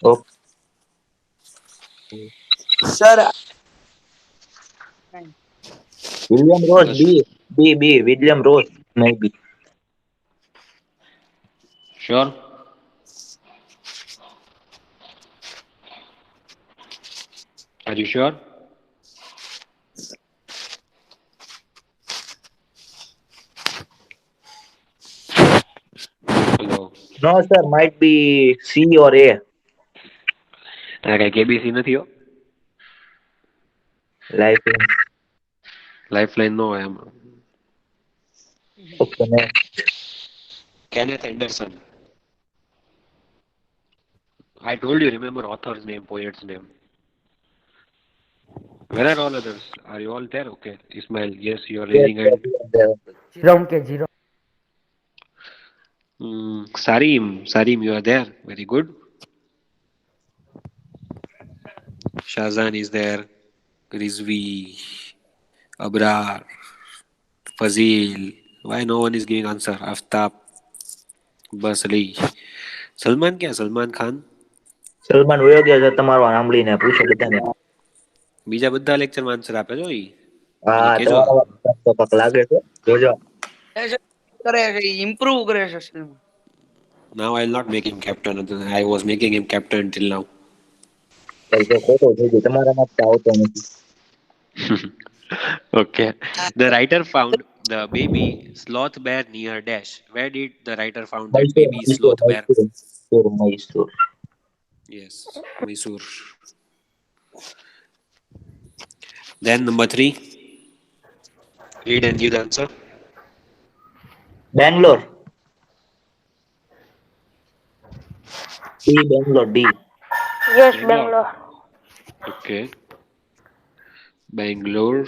Okay. Sir, William Ross, Yes. B. William Ross, maybe. Sure. Are you sure? Hello. No, sir, might be C or A. કઈ KBC નથી હો. Lifeline. Lifeline નો હોય એમાં. Okay, next. Kenneth Anderson. I told you, remember author's name, poet's name. Where are all others? Are you all there? Okay. Ismail, yes, you are Yes, raising sir, hand. we are there. Jerome K. Jerome. Sarim, you are there. Very good. Shazan is there. Rizvi, Abrar, Fazil. Why no one is giving answer? Aftab, Basri. Salman ક્યાં સલમાન ખાન? સલમાન વયો ગયા છે તમારો સાંભળીને પૂછો બધાને. બીજા બધા લેક્ચરમાં આન્સર આપે છો ઈ. એને હા, કેજો. તમારા વાત તો પક લાગે છે. જોજો. કરે છે ઇમ્પ્રુવ કરે છે Salman. Now I'll not make him captain. I was making him captain till now. ભાઈ તો ખોટો થઈ ગયો. તમારામાં જ આવતો નથી. Okay. The writer found the baby sloth bear near dash. Where did the writer found that Mysore, baby Mysore, sloth bear? Mysore, Mysore, Mysore. Yes, Mysore. Then number three. Read and give the answer. Bangalore. Bangalore, D. Yes, Bangalore. Bangalore. Okay. Bangalore.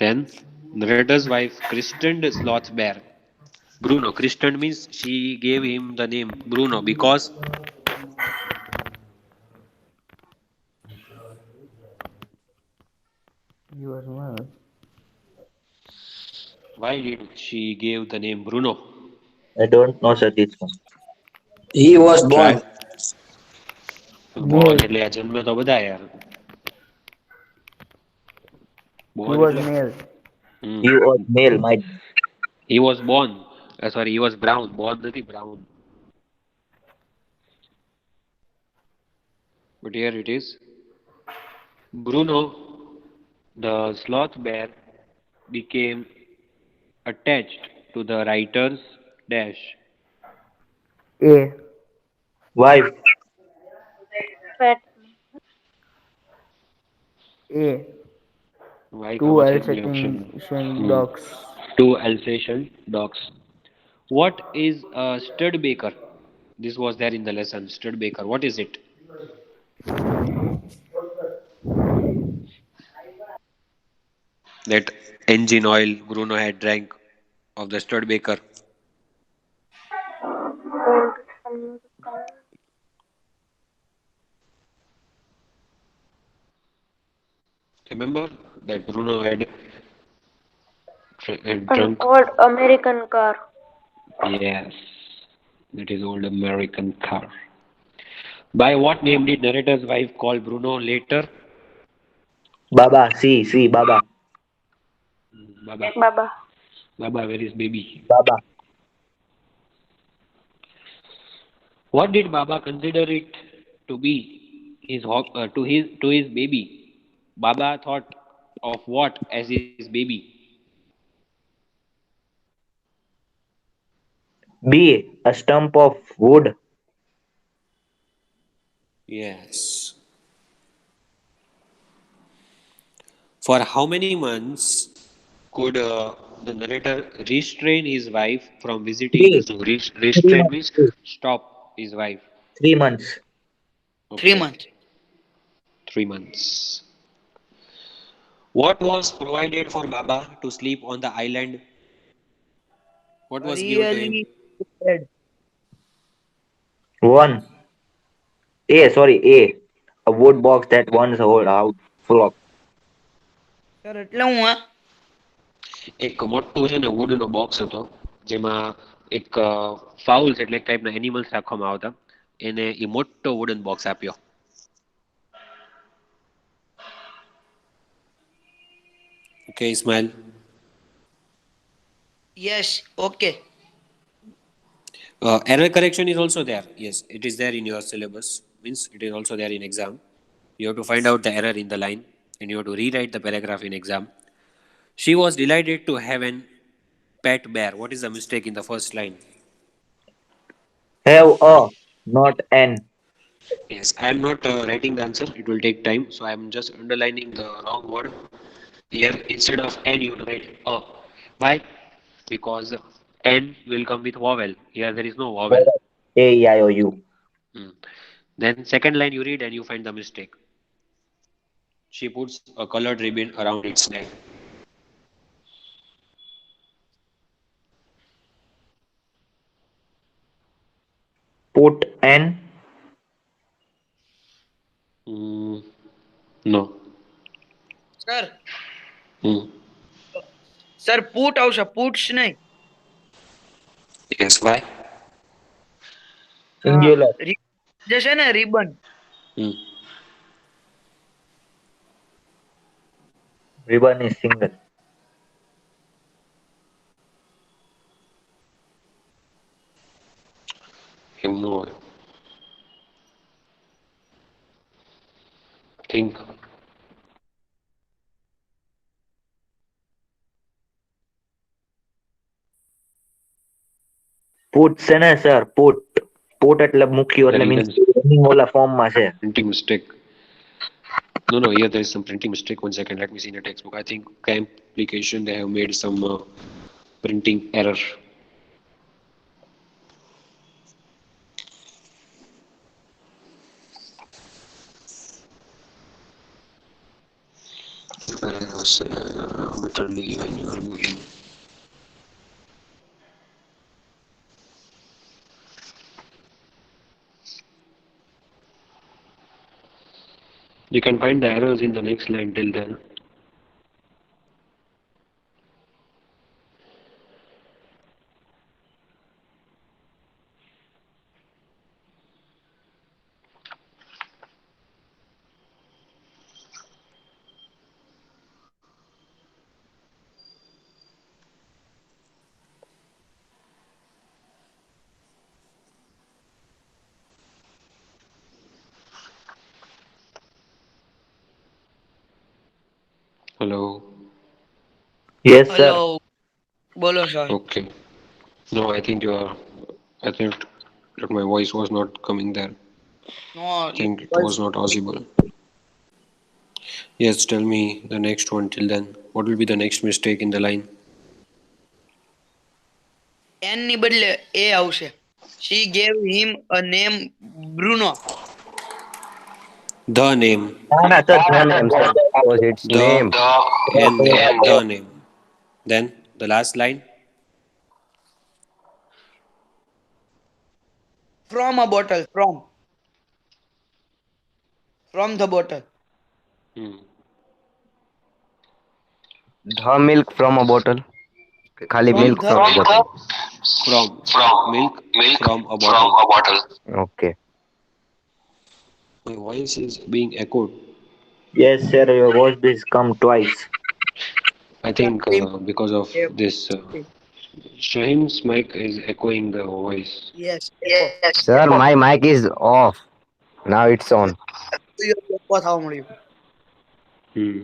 Then narrator's wife christened sloth bear Bruno. Christened means she gave him the name Bruno because Your mouth. why did she give the name Bruno? I don't know, sir, this one. He was Try. born. Born Male. એટલે આ જન્મ તો બધા યાર. He Born was એટલે male. He was male, might. he was born. Sorry, he was brown. Born નથી brown. But here it is. Bruno, the sloth bear, became attached to the writer's dash. A. Wife. Pet. A. Why Two ખબર છે એક બી option. Alsatian dogs. Two Alsatian dogs. What is a Studbaker? This was there in the lesson. Studbaker. What is it? That engine oil Bruno had drank of the Studbaker. Old American. Remember that Bruno had An drunk? old American car. Yes, that is old American car. By what name did narrator's wife call Bruno later? Baba. C. Baba. Baba. Baba. Baba, where is baby? Baba. What did Baba consider it to be to his baby? Baba thought of what as his baby? B. A stump of wood. Yes. For how many months could the narrator restrain his wife from visiting the Three. zoo? 3 months. Restrain means stop his wife. 3 months. 3 months. Okay, 3 months. What was provided for Baba to sleep on the island? What was given to him? Really bad. 1. A. Sorry, A. A wood box that once hold out full of. Sir એટલે હું આ એક મોટું છે ને વુડનો box હતો જેમાં એક ફાઉલ્સ એટલે એક ટાઈપના એનિમલ્સ રાખવામાં આવતા એને એ મોટો વુડન બોક્સ આપ્યો. Okay, Ismail. Yes. Okay. Error correction is also there. Yes, it is there in your syllabus. Means it is also there in exam. You have to find out the error in the line and you have to rewrite the paragraph in exam. She was delighted to have an pet bear. What is the mistake in the first line? Have a, not an. Yes, I am not writing the answer. It will take time. So I am just underlining the wrong word. Here, instead of N, you would write A. Why? Because N will come with vowel. Here, there is no vowel. Correct. A-E-I-O-U. Hmm. Then, second line you read and you find the mistake. She puts a colored ribbon around its neck. Put an. Hmm. No. Sir. Hmm. Sir, put આવશે. Puts નહીં. Yes, why? હા. Singular. જે છે ને ribbon. Hmm. Ribbon is single. No. Think. Put છે ને sir put. Put એટલે મૂક્યું એટલે There means is Ola form માં છે. a printing mistake. No, no, here there is some printing mistake. 1 second, let me see in the textbook. I think camp application they have made some printing error. Whereas, literally when you are moving. You can find the errors in the next line till then. Hello. Yes sir. Hello. બોલો sir. Okay. No, I think you are. I think that my voice was not coming there. No, I it think it was was not audible. Yes, tell me the next one till then. What will be the next mistake in the line? N ની બદલે A આવશે. She gave him a name Bruno. The name. ના ના sir The name, sir, because it's The name. and the name. Then the last line. From a bottle. From the bottle. Hmm. The milk from a bottle. खाली From milk the from a bottle. From milk from a bottle. Okay. My voice is being echoed. Yes sir, your voice is come twice. I think because of Yeah. this, Shahim's mic is echoing the voice. Yes. Echo. Sir, my mic is off. Now it's on. Echo થવા મળ્યું. Hmm.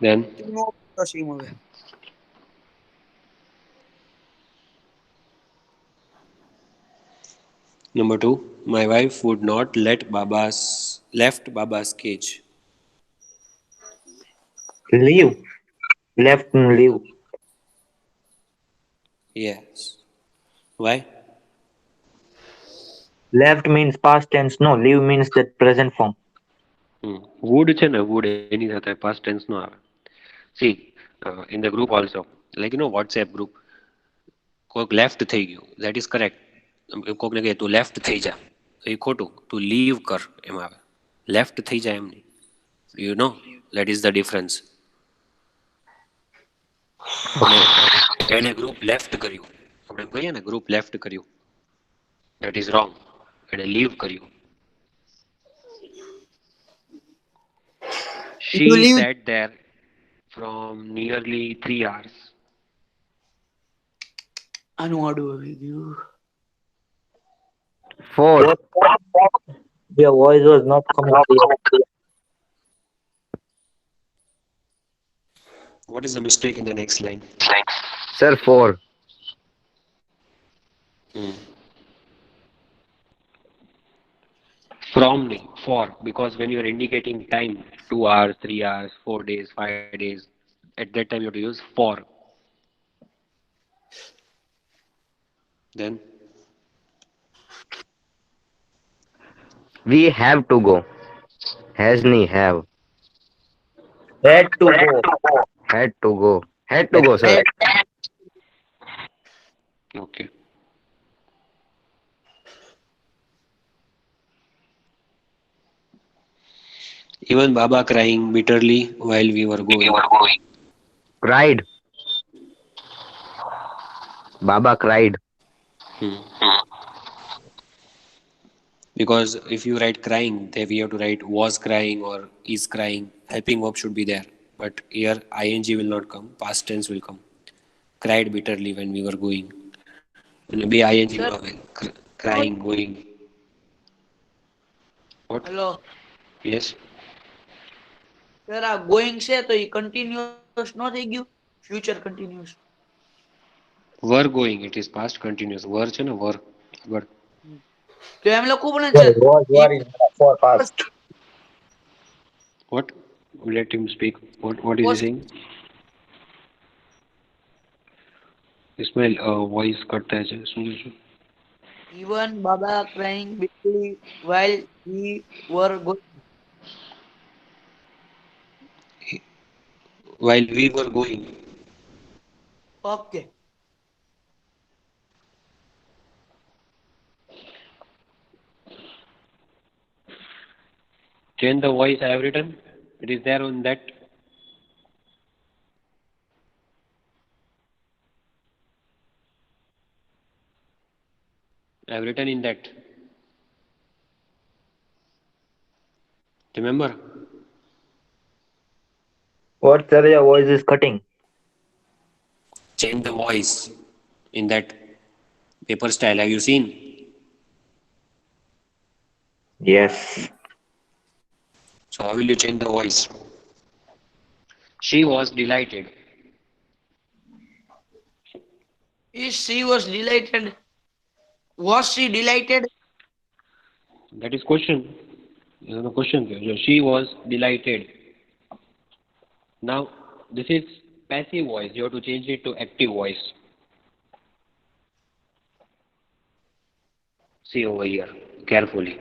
Then No, સીમ હવે. number two, my wife would not let Baba's cage. Leave. Left and leave. Yes. Why? Left means past tense. No, leave means that present form. Would છે ને would એની સાથે past tense નો આવે. See, in the group also, like WhatsApp group, કોઈક left થઈ ગયું, that is correct. કોકને કહે તું left થઈ જા, એ ખોટું, તું leave કર એમ આવે. Left થઈ જાય એમ નહીં. You know, that is the difference. એને ગ્રુપ લેફ્ટ કર્યું, આપણે કહીએ ને ગ્રુપ લેફ્ટ કર્યું. That is wrong. એણે લીવ કર્યું. You She leave. sat there from nearly 3 hours. આનું આડું આવી ગયું. 4. Your voice was not coming clear. What is the mistake in the next line? Sir, 4. From नहीं, for, because when you are indicating time, 2 hours, 3 hours, 4 days, 5 days, at that time you have to use for. Then We have to go. Has ni have. Had to go. Had to go. Had to go, sir. okay. Even Baba crying bitterly while we were going. Cried. Baba cried. Because if you write crying, then we have to write was crying or is crying. Helping verb should be there. But here ing will not come. Past tense will come. Cried bitterly when we were going. And be ing Sir. no આવે. Crying, going. What? Hello Yes. Sir આ going છે તો એ continuous ન થઈ ગયું future continuous Were going. It is past continuous. Were છે ને were. આગળ. તો એમ લખવું પડે ને Well, sir was is for past. What? Let him speak. What is he Was- saying? Ismail, voice cut થાય છે. શું છે? even baba crying bitterly while we were going. While we were going. Okay. Change the voice I have written. It is there on that. I have written in that. Remember? What, sir? Your voice is cutting. Change the voice in that paper style. Have you seen? Yes. So how will you change the voice? She was delighted. Is she was delighted? Was she delighted? That is question. The question. She was delighted. Now this is passive voice. You have to change it to active voice. See over here carefully.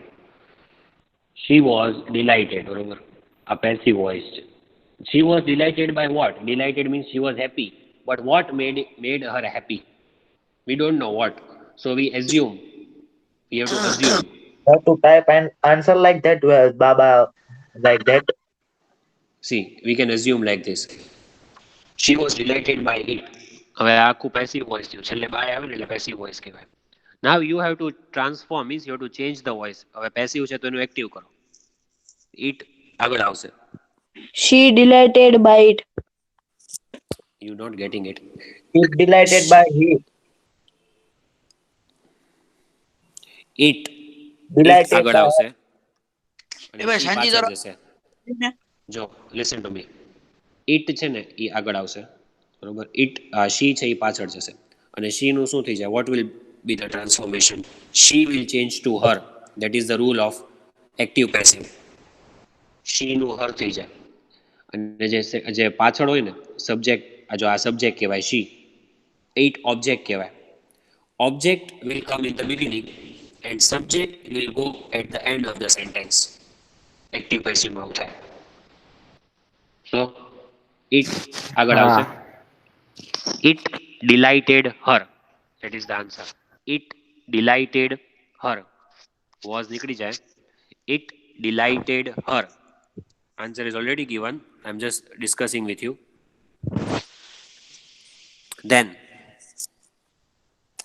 She was delighted. Remember, a passive voice. She was delighted by what? Delighted means she was happy. But what made her happy? We don't know what. So we assume. We have to assume. You have to type an answer like that, Baba, like that. See, we can assume like this. She was delighted by it. હવે આ આખું passive voice થયું. છેલ્લે by આવે ને એટલે passive voice કહેવાય. Now you have to transform, means you have to change the voice. હવે passive છે તો એનું active કરો. It આગળ આવશે. She delighted by it. You not getting it. He delighted by he. It Delighted આગળ by આવશે. એ ભાઈ she સાંજી પાછળ જરા જશે. જો listen to me. It છે ને એ આગળ આવશે. બરોબર. It she છે એ પાછળ જશે. અને she નું શું થઈ જાય? What will be the transformation? She will change to her. That is the rule of active passive. she નું her થઈ જાય. અને જે પાછળ હોય ને સબ્જેક્ટ, જો આ સબ્જેક્ટ કહેવાય she. It object કહેવાય. Object will come in the beginning and subject will go at the end of the sentence. Active passive માં થાય. So it આગળ આવશે. It delighted her. That is the answer. It delighted her. Was નીકળી જાય. It delighted her. Answer is already given. I'm just discussing with you. Then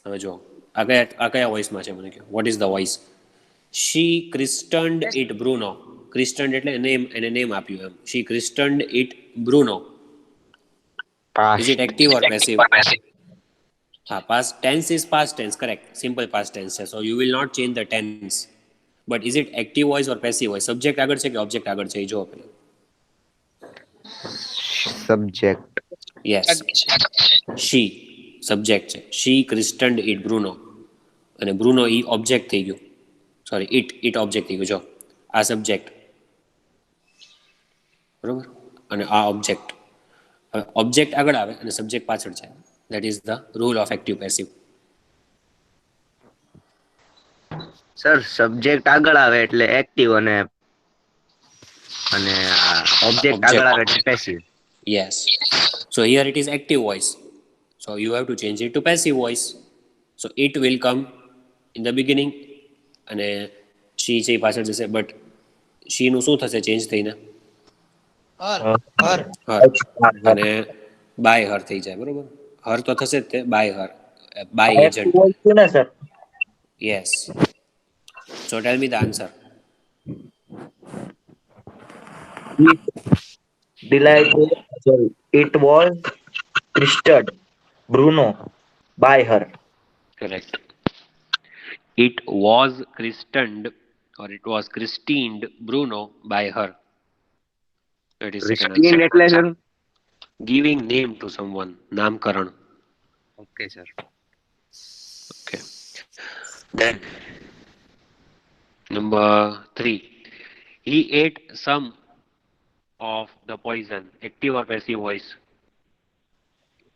હવે જો આ કયા વોઇસમાં છે મને કહો. What is the voice? She christened it Bruno. Christened એટલે એને નેમ આપ્યું એમ. She christened it Bruno. Is it Past. Active or passive? હા, past tense is past tense, correct. Simple past tense છે, so you will not change the tense. But is it active voice or passive voice? Subject આગળ છે કે object આગળ છે એ જો પહેલા. Subject. Yes, શી subject છે. શી ક્રિસ્ટન્ડ ઇટ બ્રુનો, અને બ્રુનો ઈ ઓબ્જેક્ટ થઈ ગયું. સોરી, ઇટ ઓબ્જેક્ટ થઈ ગયું. જો આ સબ્જેક્ટ, બરોબર, અને આ ઓબ્જેક્ટ. ઓબ્જેક્ટ આગળ આવે અને સબ્જેક્ટ પાછળ છે. That is the rule of active passive. Sir subject આગળ આવે એટલે એક્ટિવ અને ઓબ્જેક્ટ આગળ આવે એટલે passive. Yes. So here it is active voice. So you have to change it to passive voice. So it will come in the beginning અને she છે પાછળ જશે. બટ she નું શું થશે ચેન્જ થઈને? હર હર હર. અને બાય હર થઈ જાય, બરોબર. હર તો થશે જ તે, બાય હર, બાય એજન્ટ. ને sir yes. So tell me the answer. delighted sorry it was christened Bruno by her. Correct. It was christened or it was christened Bruno by her. That is second Christine answer. એટલે sir? Giving name to someone, namkaran. Okay sir. Okay. Then number 3. He ate some of the poison. Active or passive voice?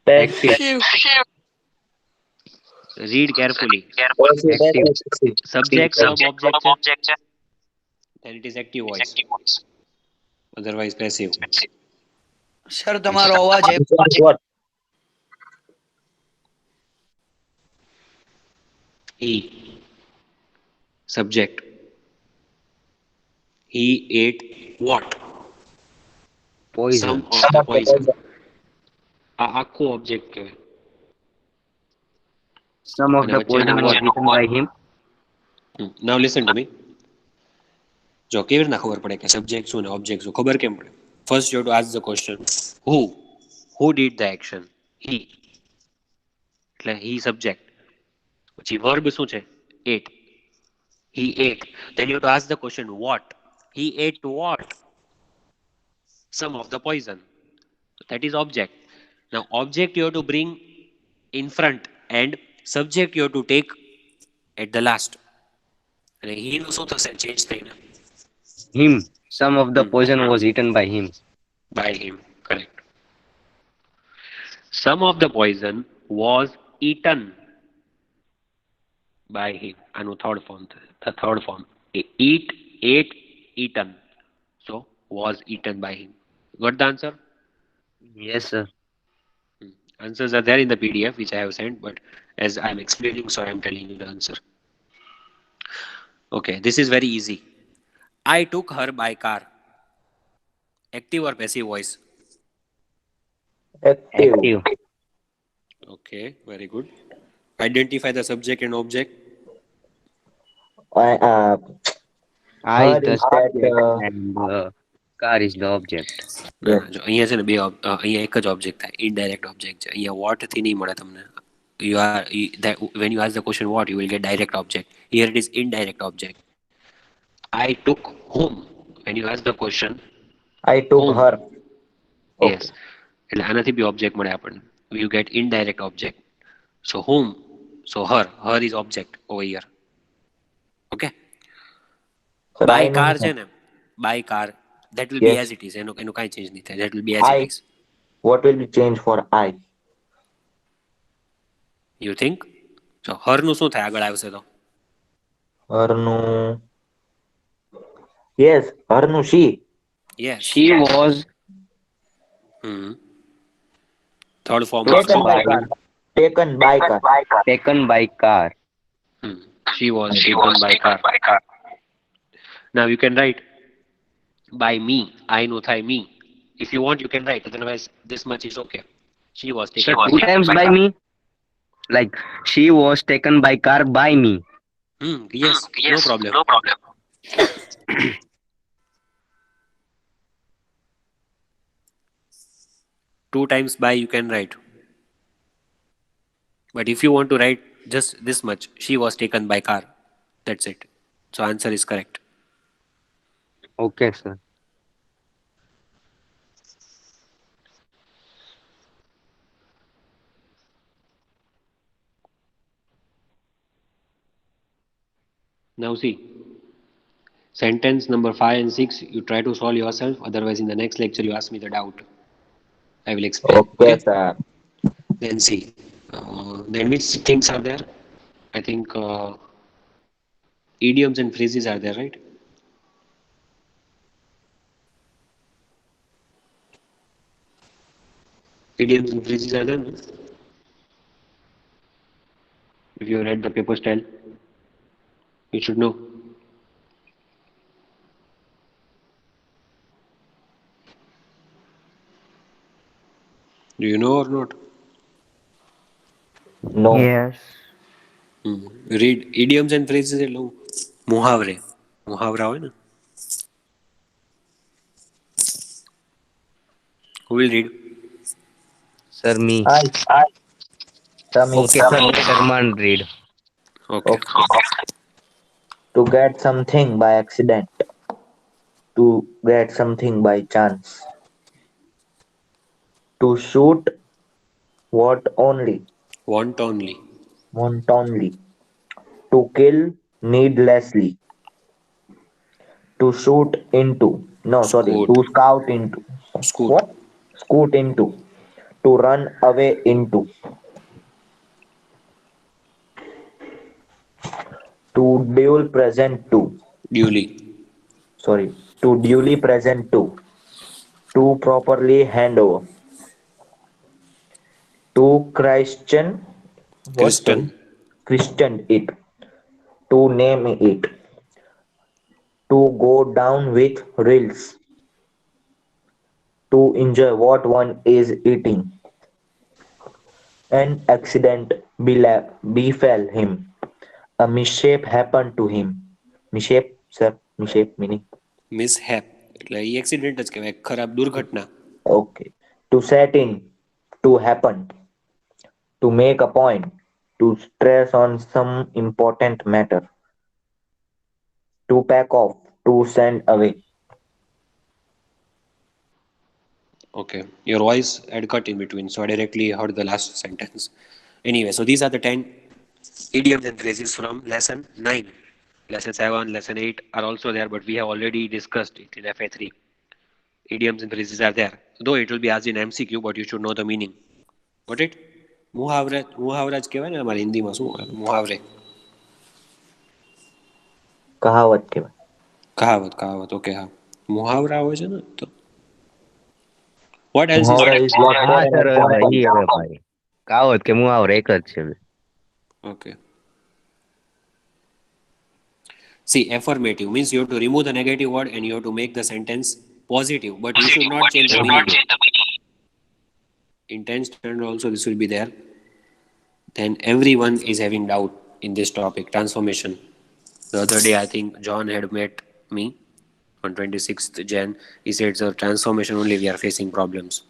Passive. Read carefully. Passive. Subject, verb, object. Then it is active voice. Otherwise passive. Sir તમારો અવાજ What? He. Subject. He ate what? Poison. Some of the poison. આ આખું object કહેવાય. Some of અને the વચ્ચેનો poison was word. eaten by him. Now listen to me. જો કેવી રીતના ખબર પડે કે સબ્જેક્ટ શું ને ઓબ્જેક્ટ શું? ખબર કેમ પડે? First you have to ask the question who did the action? He, એટલે હી સબ્જેક્ટ. પછી વર્બ શું છે? Ate. He ate. Then you have to ask the question what? He ate what? Some of the poison. That is object. Now object you have to bring in front and subject you have to take at the last. અને he નું શું થશે change થઈને? Him. Some of the poison was eaten by him. By him, correct. Some of the poison was eaten by him. આનું third form, the third form. Eat, ate, eaten. So was eaten by him. Got the answer? Yes sir. Answers are there in the PDF which I have sent, but as I am explaining, so I am telling you the answer. Okay, this is very easy. I took her by car. Active or passive voice? Active. Active. Okay, very good. Identify the subject and object. I, I Her the is that, subject and car is the object. જો અહીંયા છે ને અહીંયા એક જ object થાય, indirect object છે. અહીંયા વોટ થી નહીં મળે તમને. When you ask the question what, you will get direct object. Here it is indirect object. I took whom. When you ask the question I took whom. her. Yes. એટલે આનાથી બી object મળે આપણને. You get indirect object. So whom? So her. Her is object over here. Okay. Sir, By I know car that. છે ને, by car, that will be Yes. as it is. એનું કાંઈ change નહીં થાય. That will be as it I. is. What will be changed for I? You think? So her નું શું થાય આગળ આવશે તો? Her nu. Yes, her nu she. Yes. She was Third form of Taken by car. Taken by car. taken by car. She was taken by car. Now you can write by me. I નું થાય me. If you want, you can write. Otherwise, this much is okay. She was Sir, taken two times by me. Like she was taken by car by me. Yes, no problem. Two times by you can write. But if you want to write just this much, she was taken by car. That's it. So answer is correct. Okay, sir. Now see, sentence number 5 and 6, you try to solve yourself. Otherwise, in the next lecture, you ask me the doubt. I will explain. Okay, Okay? sir. Then see. Then which things are there? I think idioms and phrases are there, right? Idioms and phrases are there. No? If you read the paper style, you should know. Do you know or not? No. Yes. Read idioms and phrases એટલે મુહાવરે મુહાવરા હોય ને. Who will read? Sir, me. I, Tammy, Okay, sir. Let Arman read. Okay. okay. To get something by accident. To get something by chance. To shoot what only. Want only. Wantonly. To kill needlessly. To shoot into. No, sorry. Scoot. To scout into. Scoot. What? Scoot into. To run away into. To dual present to. Duly. Sorry. To duly present to. To properly hand over. To Christian. What? Kristen. Sorry. Christian it. To name it. To go down with reels. To enjoy what one is eating. An accident befell him. A mishap happened to him. Mishap, sir, mishap meaning. Mishap. એટલે એ accident જ કહેવાય, ખરાબ દુર્ઘટના. Okay. To set in, to happen, to make a point, to stress on some important matter, to pack off, to send away. Okay. Your voice had cut in between, so I directly heard the last sentence. Anyway, so these are the 10 idioms and phrases from lesson 9. Lesson 7, lesson 8 are also there, but we have already discussed it in FA3. Idioms and phrases are there. Though it will be asked in MCQ, but you should know the meaning. Got it? મુહાવરા મુહાવરા જ કહેવાય ને અમારી હિન્દીમાં શું મુહાવરે કહાવત કહેવાય. કહાવત કહાવત okay હા મુહાવરા હોય છે ને તો what else is મુહાવરા there? is lot more હા an સર, હવે example. ઈ હવે ભાઈ કાવત કે મુહાવરો એક જ છે. Okay. See, affirmative means you have to remove the negative word and you have to make the sentence positive, but you should not change the meaning. In 10th standard also this will be there. Then everyone is having doubt in this topic, transformation. The other day I think John had met me on 26th Jan. He said, sir, transformation only we are facing problems.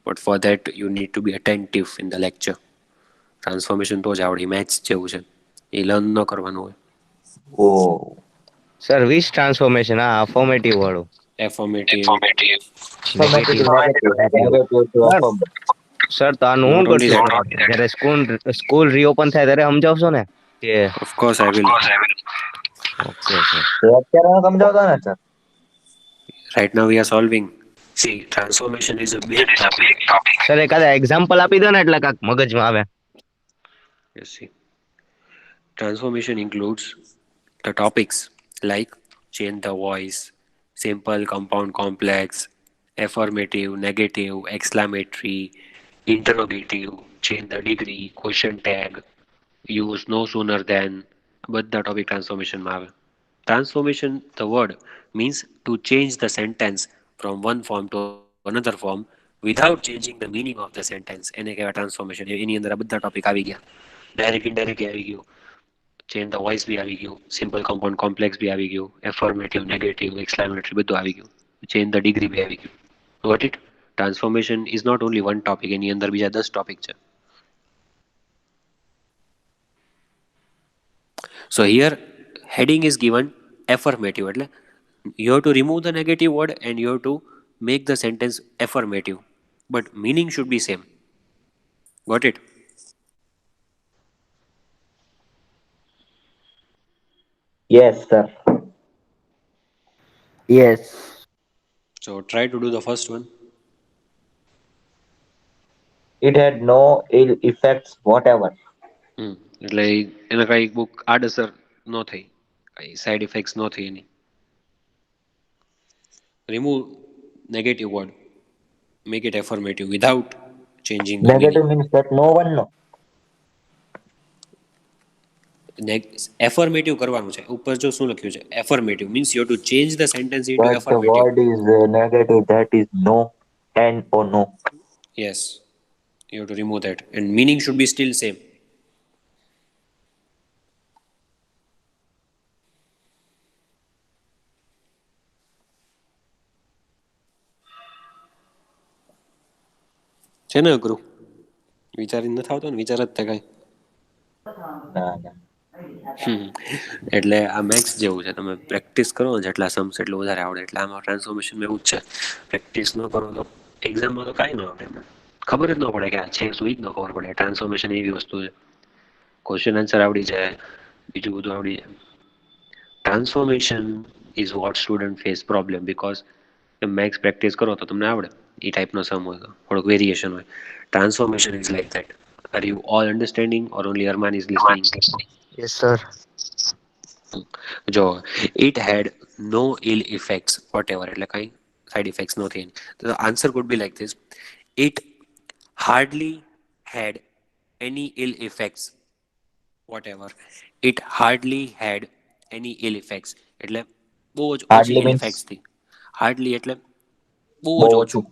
But for that you need to be attentive in the lecture. Transformation તો જ આવડે, maths જેવું છે, એ learn ન કરવાનું હોય. Oh. Sir વિશ transformation, હા affirmative વાળું. Affirmative. Affirmative to negative. Negative to sir affirmative. Sir તો આનું Not શું only કરશું? that. જયારે સ્કૂલ રીઓપન થાય ત્યારે સમજાવશો ને કે Of course I will. Okay sir. તો અત્યારે હું સમજાવતો ને sir. Right now we are solving. See, transformation is a big topic. Sir એકાદા એક્ઝામ્પલ આપી દો ને એટલે કાંક મગજમાં આવે. Yes, see. Transformation includes the topics like change the voice, simple, compound, complex, affirmative, negative, exclamatory, interrogative, change the degree, question tag, use no sooner than. બધા topic ટ્રાન્સફોર્મેશનમાં આવે. Transformation, the word, means to change the sentence from one form to another form without changing the meaning of the sentence. એને કહેવાય transformation. એની અંદર આ બધા topic આવી ગયા. Direct indirect આવી ગયું. ચેન્જ ધ વોઇસ બી આવી ગયું. સિમ્પલ કમ્પાઉન્ડ કોમ્પ્લેક્સ બી આવી ગયું. એફર્મેટિવ, નેગેટિવ, એક્સક્લેમેટરી બધું આવી ગયું. ચેન્જ ધ ડિગ્રી બી આવી ગયું. What it? Transformation is not only one topic. એની અંદર બીજા 10 ટોપિક છે. So here heading is given affirmative. એટલે you have to remove the negative word and you have to make the sentence affirmative. But meaning should be same. Got it? Yes, sir. Yes. So try to do the first one. It had no ill effects whatever. એટલે એના કઈ book આડઅસર ન થઈ, કઈ side effects ન થઈ એની. Remove negative word. Make it affirmative without changing the Negative meaning. means that no one know. Affirmative કરવાનું છે. ઉપર જો શું લખ્યું છે? Affirmative means you have to change the sentence into But the affirmative. word is negative, that is no and or no. Yes, you have to remove that and meaning should be still same. છે ને અઘરું? વિચારીને નથી આવતો ને? વિચાર જ થાય કાંઈ. ના ના. એટલે આ મેક્સ જેવું છે. તમે પ્રેક્ટિસ કરો ને જેટલા સમ્સ એટલું વધારે આવડે. એટલે આમાં ટ્રાન્સફોર્મેશન એવું જ છે. પ્રેક્ટિસ ન કરો તો એક્ઝામમાં તો કાંઈ ન આવડે. ખબર જ ન પડે કે આ છે શું, જ ન ખબર પડે. ટ્રાન્સફોર્મેશન એવી વસ્તુ છે. ક્વેશ્ચન આન્સર આવડી જાય, બીજું બધું આવડી જાય. Transformation is what student face problem because max practice કરો તો તમને આવડે. એ ટાઈપનો સમ હોય તો થોડુંક વેરિએશન હોય. Transformation is like that. Are you all understanding or only Arman is listening? Yes, sir. જો it had no ill effects whatever, એટલે કંઈ સાઇડ ઇફેક્ટ્સ નથી. તો answer could be like this: it hardly had any ill effects whatever. It hardly had any ill effects એટલે બહુ જ ઓછી Hardly ill means effects થી. Hardly એટલે બહુ બહુ જ ઓછું. ઓછું.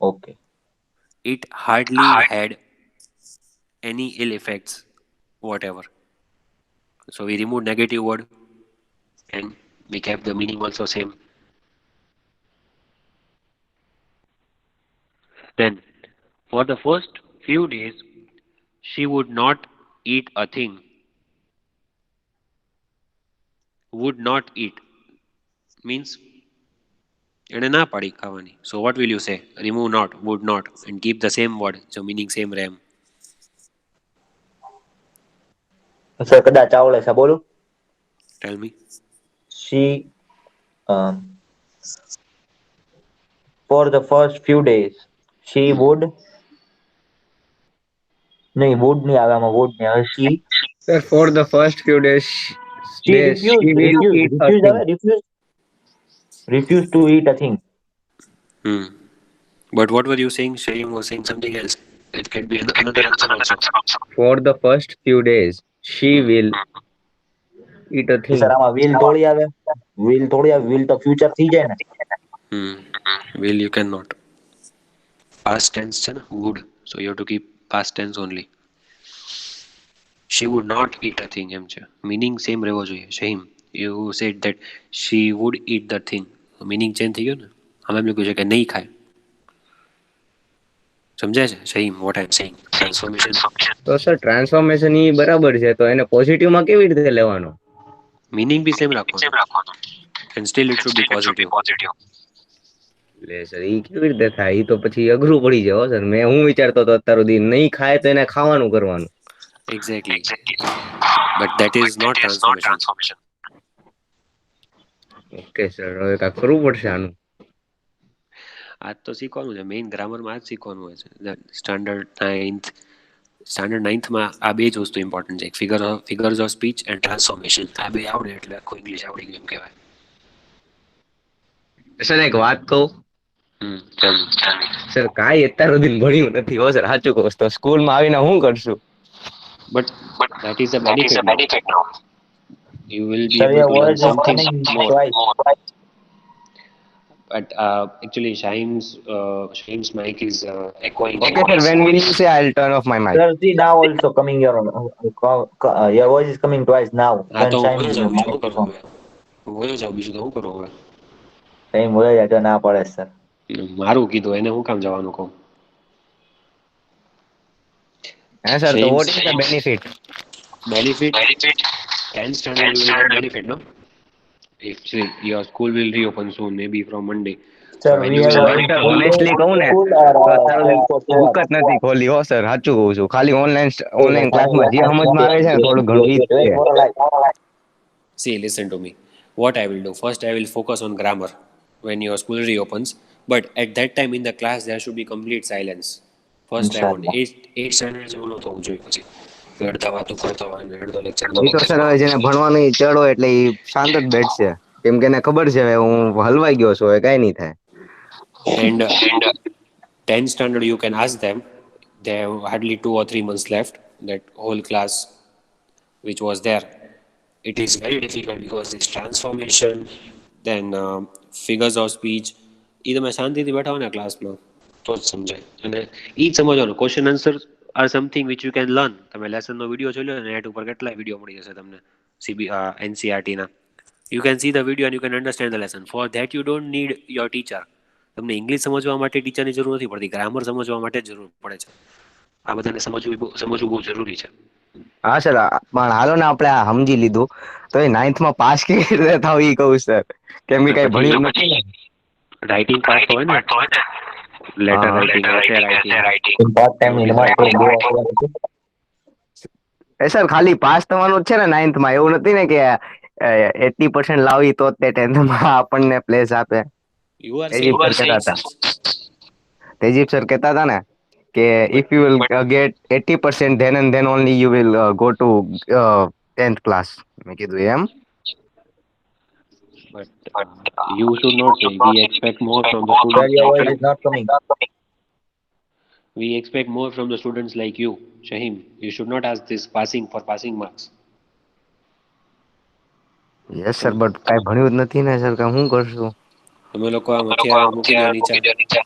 Okay. It hardly had any ill effects whatever. So we remove negative word and we kept the meaning also same. Then for the first few days she would not eat a thing. Would not eat means એને ના પાડી ખાવાની. So what will you say? Remove not, would not and keep the same word. So meaning same RAM. Sir કદાચ આવડે છે, બોલું? Tell me. She for the first few days she would નહીં, would નહીં આવે આમાં, would નહીં આવે. Sir, for the first few days, She she will eat a refuse thing. આવે, refuse to eat a thing. But what were you saying? Shayam was saying something else. It can be another answer also. For the first few days, she will eat a thing. Sir આમાં will થોડી આવે, will થોડી આવે, will તો future થઈ જાય ને. Will you cannot. Past tense છે ને, would. So you have to keep past tense only. She would not eat a thing એમ છે. Meaning same રહેવો જોઈએ. Shahim, you said that she would eat the thing. Meaning change થઈ ગયો ને. અમે એમ લખ્યું છે કે નહીં ખાય. સમજાય છે Shahim what I am saying? Transformation. તો સર ટ્રાન્સફોર્મેશન ઈ બરાબર છે, તો એને પોઝિટિવ માં કેવી રીતે લેવાનો? Meaning બી સેમ રાખવાનો. And still it should be positive. એટલે સર ઈ કેવી રીતે થાય? ઈ તો પછી અઘરું પડી જાય હો સર. હું વિચારતો હતો અત્યાર સુધી નહીં ખાય તો એને ખાવાનું કરવાનું. Exactly. But that is not transformation. Okay sir, હવે કાંઈક કરવું પડશે આનું. આજ તો શીખવાનું છે. મેઇન ગ્રામરમાં આજ શીખવાનું હોય છે. સ્ટાન્ડર્ડ નાઇન્થમાં આ બે જ વસ્તુ ઇમ્પોર્ટન્ટ છે. Figures of speech and transformation. આ બે આવડે એટલે આખું ઇંગ્લિશ આવડી ગયું એમ કહેવાય. સર એક વાત કહું? સર કાંઈ અત્યાર સુધી ભણ્યું નથી હો સર, સાચું કહું તો. સ્કૂલમાં આવીને હું કરશું? But that is the benefit now. You will be Sir, able your to learn voice is something coming more. twice. But actually, Shahim's mic is echoing. Okay, sir. When will you say I'll turn off my mic? Sir, see now also coming your voice is coming twice now. હા તો હું Sunshine વયો જાઉં, બીજું શું કરું microphone. હવે? વયો જાઉં, બીજું તો શું કરું હવે? Same બોલે જાજો ના પડે સર. મારું કીધું એને હું કામ જવાનું કહું? Yes, sir. So Shames, what is the benefit? benefit, 10th standard you will get benefit, no? If say, your school will reopen soon, maybe from Monday. So Sir, when we you have will any learn, sir full day honestly કહું ને school તો or sir હું for 2 book hours? જ નથી ખોલી હો sir, સાચું કહું છું. ખાલી ઓનલાઈન ક્લાસમાં જે સમજમાં આવે છે ને થોડું ઘણું ઈ જ છે. see, listen to me. What I will do first, I will focus on grammar when your school reopens. But at that time in the class, there should be complete silence. First time only. Inshallah. 8th standard જેવું ન થવું જોઈએ પછી. અડધા વાતો કરતા હોય ને અડધો લેક્ચર એ તો સર હવે જેને ભણવાનું ઈ ચડ હોય એટલે ઈ શાંત જ બેઠશે, કેમ કે એને ખબર છે હવે હું હલવાઈ ગયો છું, હવે કાંઈ નહીં થાય. and 10th standard you can ask them. They have hardly 2 or 3 months left. That whole class which was there, it is very difficult because this transformation, then figures of speech, એ તમે શાંતિથી બેઠા હોય ને ક્લાસમાં તો જ સમજાય. અને એ જ સમજવાનું, question answer are something which you can learn. તમે લેસનનો વિડીયો જોઈ લો ને, નેટ ઉપર કેટલા વિડીયો મળી જશે તમને એનસીઆરટીના. You can see the video and you can understand the lesson. For that you don't need your teacher. તમને ઇંગ્લિશ સમજવા માટે ટીચરની જરૂર નથી પડતી, ગ્રામર સમજવા માટે જ જરૂર પડે છે. આ બધાને સમજવું બહુ જરૂરી છે. હા સર, પણ હાલો ને આપણે આ સમજી લીધું, તો એ 9th માં પાસ કેવી રીતે થાવ ઈ કહું સર, કેમ કે કઈ ભણ્યું નથી ને. રાઇટિંગ પાર્ટ તો હોય ને, letter writing, essay writing. In part time in my A sir ખાલી પાસ થવાનું જ છે ને 9th માં, એવું નથી ને કે 80% લાવી તો તે 10th માં આપણને પ્લેસ આપે. યુ આર તેજીબ સર કહેતા હતા, તેજીબ સર કહેતા હતા ને કે if you will get 80% then and then only you will go to 10th class. મેં કીધું એમ. but you should not say. We expect more from the Sir, students your like voice you. is not coming. We expect more from the students like you, Shahim. You should not ask this passing for passing marks. Yes sir, but કાંઈ ભણ્યું જ નથી ને sir, કાંઈ હું કરશું? તમે લોકો આમ હથિયાર મૂકી દો નીચે.